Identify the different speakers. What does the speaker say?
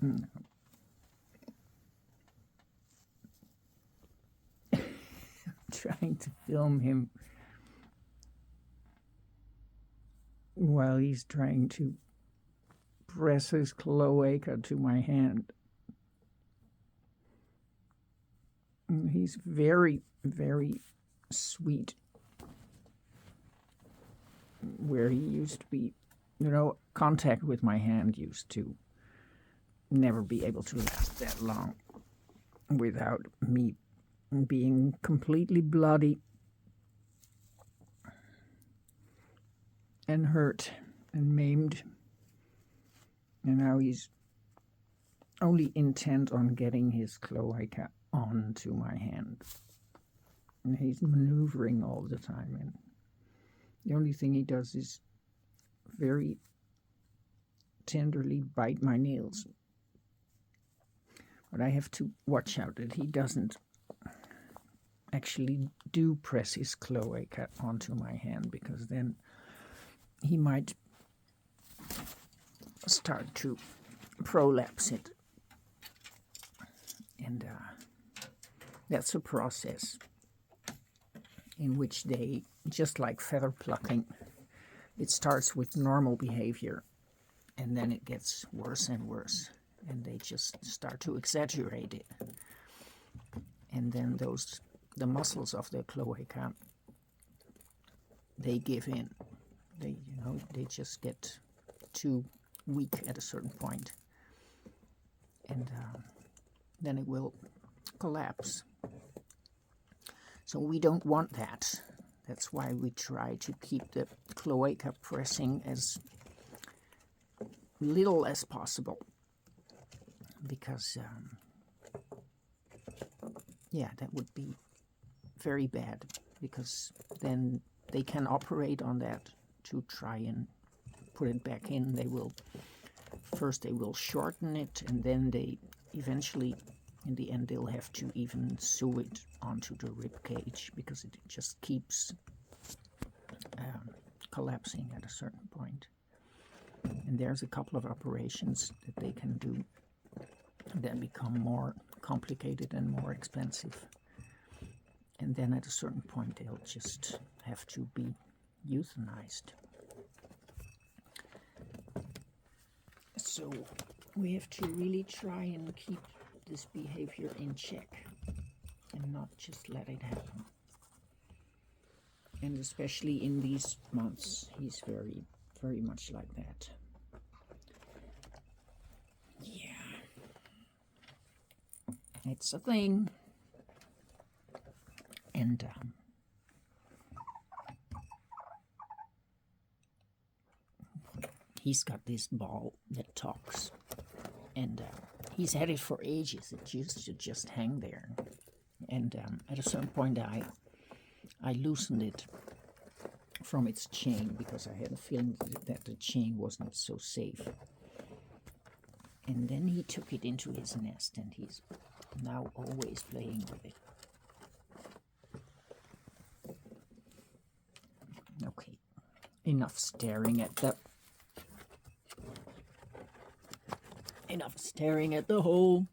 Speaker 1: I'm trying to film him while he's trying to press his cloaca to my hand. He's very, very sweet. Where he used to be, contact with my hand used to never be able to last that long without me being completely bloody and hurt and maimed. And now he's only intent on getting his cloaca onto my hand. And he's maneuvering all the time. And the only thing he does is very tenderly bite my nails. But I have to watch out that he doesn't actually do press his cloaca onto my hand, because then he might start to prolapse it. And that's a process in which they, just like feather plucking, it starts with normal behavior and then it gets worse and worse, and they just start to exaggerate it. And then the muscles of the cloaca, they give in. They just get too weak at a certain point, and then it will collapse. So we don't want that. That's why we try to keep the cloaca pressing as little as possible, because that would be very bad, because then they can operate on that to try and put it back in. They will shorten it, and then they eventually, in the end, they'll have to even sew it onto the rib cage, because it just keeps collapsing at a certain point. And there's a couple of operations that they can do that become more complicated and more expensive. And then at a certain point, they'll just have to be euthanized. So we have to really try and keep this behavior in check and not just let it happen. And especially in these months, he's very, very much like that. Yeah. It's a thing. And he's got this ball that talks, and he's had it for ages. It used to just hang there, and at a certain point I loosened it from its chain, because I had a feeling that the chain wasn't so safe. And then he took it into his nest, and he's now always playing with it. Okay, enough staring at the hole.